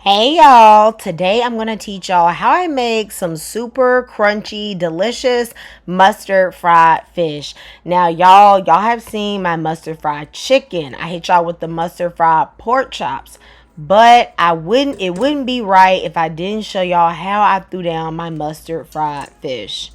Hey y'all, today I'm going to teach y'all how I make some super crunchy, delicious mustard fried fish. Now y'all have seen my mustard fried chicken. I hit y'all with the mustard fried pork chops. But it wouldn't be right if I didn't show y'all how I threw down my mustard fried fish.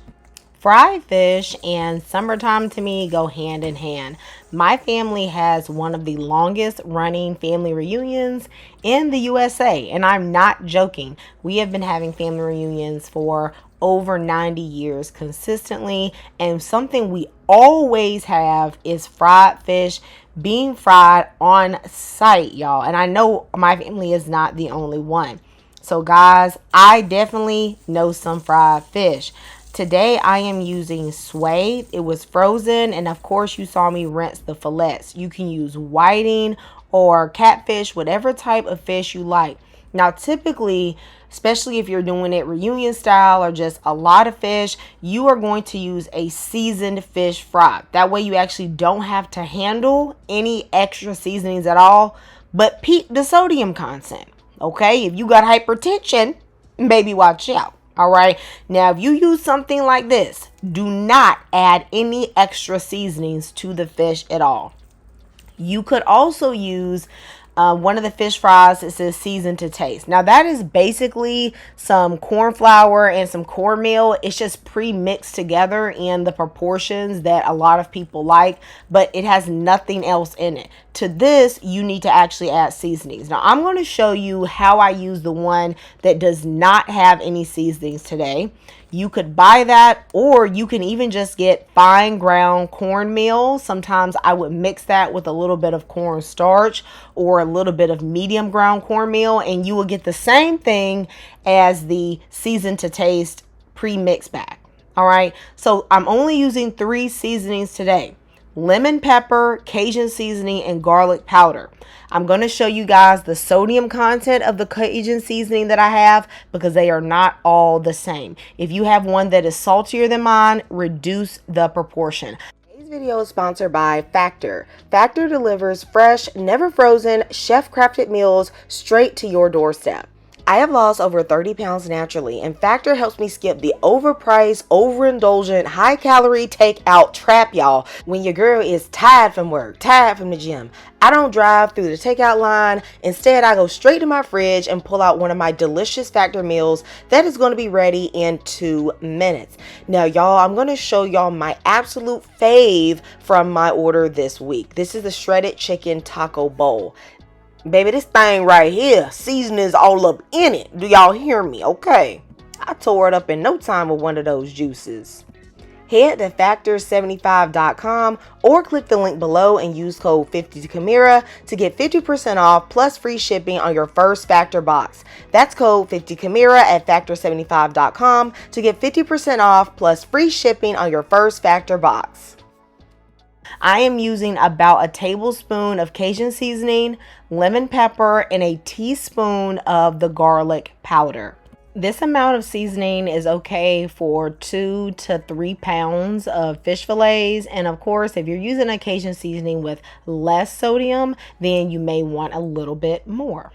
Fried fish and summertime to me go hand in hand. My family has one of the longest running family reunions in the USA, and I'm not joking. We have been having family reunions for over 90 years consistently, and something we always have is fried fish being fried on site, y'all. And I know my family is not the only one. So, guys, I definitely know some fried fish. Today I am using suede. It was frozen, and of course you saw me rinse the fillets. You can use whiting or catfish, whatever type of fish you like. Now typically, especially if you're doing it reunion style or just a lot of fish, you are going to use a seasoned fish fry. That way you actually don't have to handle any extra seasonings at all, but peak the sodium content. Okay, if you got hypertension, baby, watch out. All right. Now, if you use something like this, do not add any extra seasonings to the fish at all. You could also use one of the fish fries that says season to taste. Now that is basically some corn flour and some cornmeal. It's just pre-mixed together in the proportions that a lot of people like, but it has nothing else in it. To this, you need to actually add seasonings. Now I'm going to show you how I use the one that does not have any seasonings today. You could buy that, or you can even just get fine ground cornmeal. Sometimes I would mix that with a little bit of cornstarch or a little bit of medium ground cornmeal, and you will get the same thing as the season to taste pre-mix bag. All right, so I'm only using 3 seasonings today: lemon pepper, Cajun seasoning, and garlic powder. I'm going to show you guys the sodium content of the Cajun seasoning that I have because they are not all the same. If you have one that is saltier than mine, reduce the proportion. Today's video is sponsored by Factor. Factor delivers fresh, never frozen, chef-crafted meals straight to your doorstep. I have lost over 30 pounds naturally, and Factor helps me skip the overpriced, overindulgent, high-calorie takeout trap, y'all. When your girl is tired from work, tired from the gym, I don't drive through the takeout line. Instead, I go straight to my fridge and pull out one of my delicious Factor meals that is going to be ready in 2 minutes. Now, y'all, I'm going to show y'all my absolute fave from my order this week. This is the shredded chicken taco bowl. Baby, this thing right here, seasoning's all up in it. Do y'all hear me? Okay. I tore it up in no time with one of those juices. Head to factor75.com or click the link below and use code 50Camira to get 50% off plus free shipping on your first Factor box. That's code 50Camira at factor75.com to get 50% off plus free shipping on your first Factor box. I am using about a tablespoon of Cajun seasoning, lemon pepper, and a teaspoon of the garlic powder. This amount of seasoning is okay for 2 to 3 pounds of fish fillets. And of course, if you're using a Cajun seasoning with less sodium, then you may want a little bit more.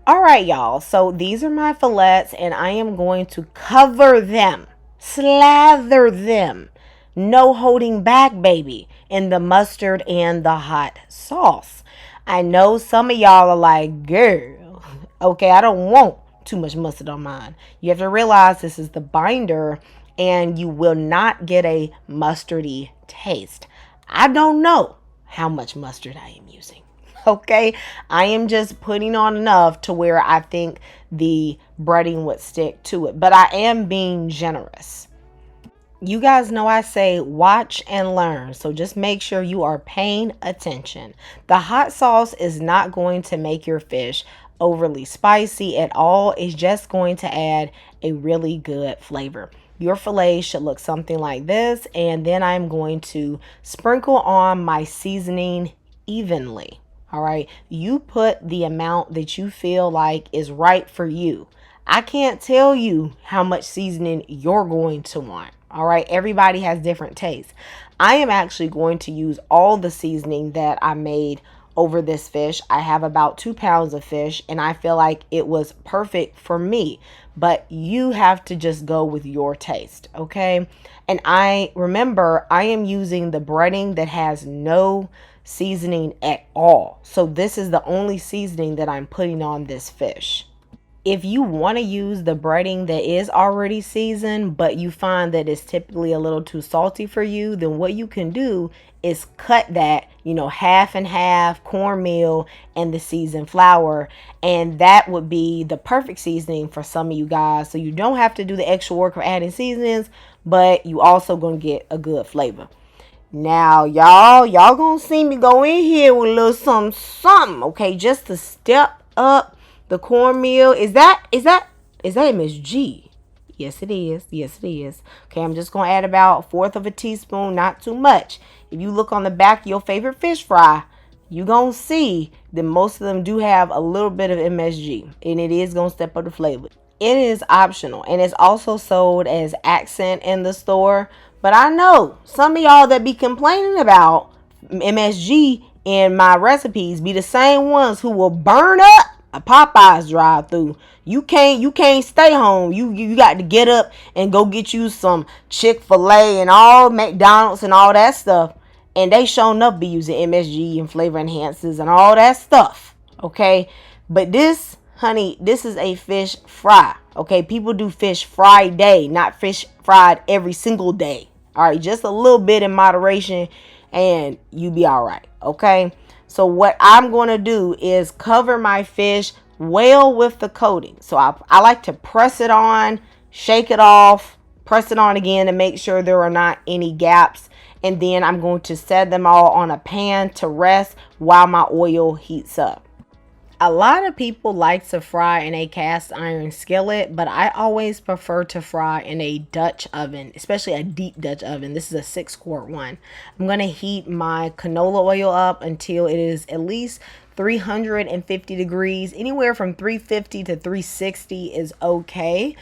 All right, y'all. So these are my fillets, and I am going to cover them, slather them. No holding back, baby, in the mustard and the hot sauce. I know some of y'all are like, girl, okay, I don't want too much mustard on mine. You have to realize this is the binder, and you will not get a mustardy taste. I don't know how much mustard I am using. Okay, I am just putting on enough to where I think the breading would stick to it, but I am being generous. You guys know I say watch and learn, so just make sure you are paying attention. The hot sauce is not going to make your fish overly spicy at all. It's just going to add a really good flavor. Your fillet should look something like this, and then I'm going to sprinkle on my seasoning evenly. All right, you put the amount that you feel like is right for you. I can't tell you how much seasoning you're going to want. All right, everybody has different tastes. I am actually going to use all the seasoning that I made over this fish. I have about 2 pounds of fish, and I feel like it was perfect for me. But you have to just go with your taste, okay? And I remember I am using the breading that has no seasoning at all. So this is the only seasoning that I'm putting on this fish. If you want to use the breading that is already seasoned, but you find that it's typically a little too salty for you, then what you can do is cut that, half and half cornmeal and the seasoned flour. And that would be the perfect seasoning for some of you guys. So you don't have to do the extra work of adding seasonings, but you also going to get a good flavor. Now, y'all gonna see me go in here with a little something, okay, just to step up the cornmeal. Is that MSG? Yes, it is. Yes, it is. Okay, I'm just gonna add about 1/4 of a teaspoon, not too much. If you look on the back of your favorite fish fry, you gonna see that most of them do have a little bit of MSG, and it is gonna step up the flavor. It is optional, and it's also sold as accent in the store. But I know some of y'all that be complaining about MSG in my recipes be the same ones who will burn up a Popeyes drive-through. You can't stay home. You got to get up and go get you some Chick-fil-A and all McDonald's and all that stuff. And they shown up be using MSG and flavor enhancers and all that stuff. Okay, but this, honey, this is a fish fry. Okay, people do fish Friday, not fish fried every single day. All right, just a little bit in moderation and you be all right. Okay, so what I'm going to do is cover my fish well with the coating. So I like to press it on, shake it off, press it on again to make sure there are not any gaps. And then I'm going to set them all on a pan to rest while my oil heats up. A lot of people like to fry in a cast iron skillet, but I always prefer to fry in a Dutch oven, especially a deep Dutch oven. This is a 6-quart one. I'm going to heat my canola oil up until it is at least 350 degrees. Anywhere from 350 to 360 is okay.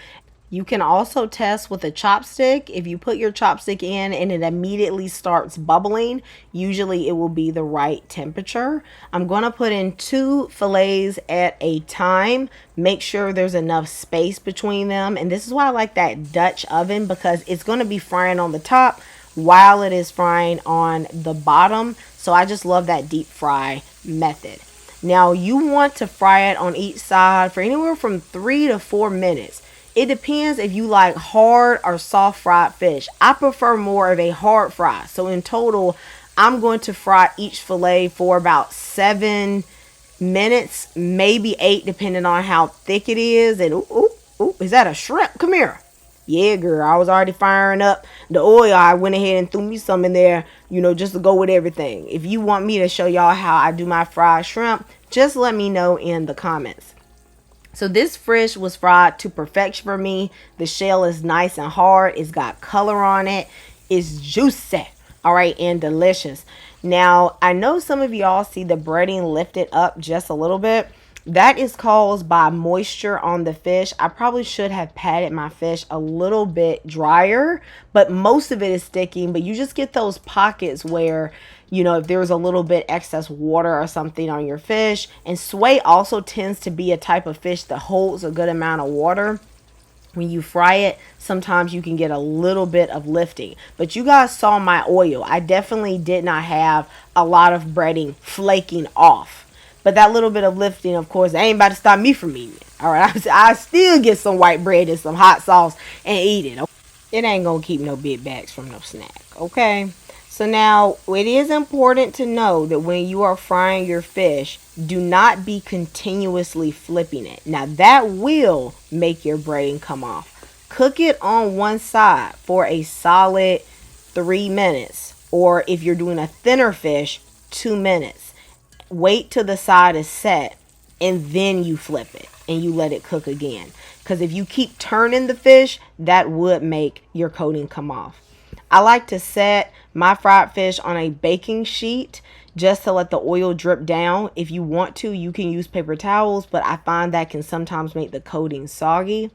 You can also test with a chopstick. If you put your chopstick in and it immediately starts bubbling, usually it will be the right temperature. I'm going to put in 2 fillets at a time. Make sure there's enough space between them. And this is why I like that Dutch oven, because it's going to be frying on the top while it is frying on the bottom. So I just love that deep fry method. Now you want to fry it on each side for anywhere from 3 to 4 minutes. It depends if you like hard or soft fried fish. I prefer more of a hard fry. So in total, I'm going to fry each fillet for about 7 minutes, maybe 8, depending on how thick it is. And ooh, is that a shrimp? Come here. Yeah, girl, I was already firing up the oil. I went ahead and threw me some in there, just to go with everything. If you want me to show y'all how I do my fried shrimp, just let me know in the comments. So this fish was fried to perfection for me. The shell is nice and hard. It's got color on it. It's juicy. All right, and delicious. Now, I know some of y'all see the breading lifted up just a little bit. That is caused by moisture on the fish. I probably should have patted my fish a little bit drier, but most of it is sticking. But you just get those pockets where, if there's a little bit excess water or something on your fish. And sway also tends to be a type of fish that holds a good amount of water. When you fry it, sometimes you can get a little bit of lifting. But you guys saw my oil. I definitely did not have a lot of breading flaking off. But that little bit of lifting, of course, ain't about to stop me from eating it. All right, I still get some white bread and some hot sauce and eat it. It ain't going to keep no big bags from no snack, okay? So now, it is important to know that when you are frying your fish, do not be continuously flipping it. Now, that will make your breading come off. Cook it on one side for a solid 3 minutes. Or if you're doing a thinner fish, 2 minutes. Wait till the side is set and then you flip it and you let it cook again. Because if you keep turning the fish, that would make your coating come off. I like to set my fried fish on a baking sheet just to let the oil drip down. If you want to, you can use paper towels, but I find that can sometimes make the coating soggy.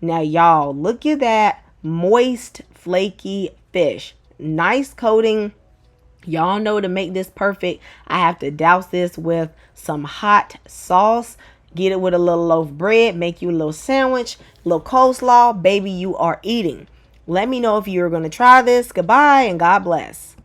Now, y'all, look at that moist, flaky fish. Nice coating. Y'all know to make this perfect, I have to douse this with some hot sauce. Get it with a little loaf of bread. Make you a little sandwich, a little coleslaw. Baby, you are eating. Let me know if you're going to try this. Goodbye and God bless.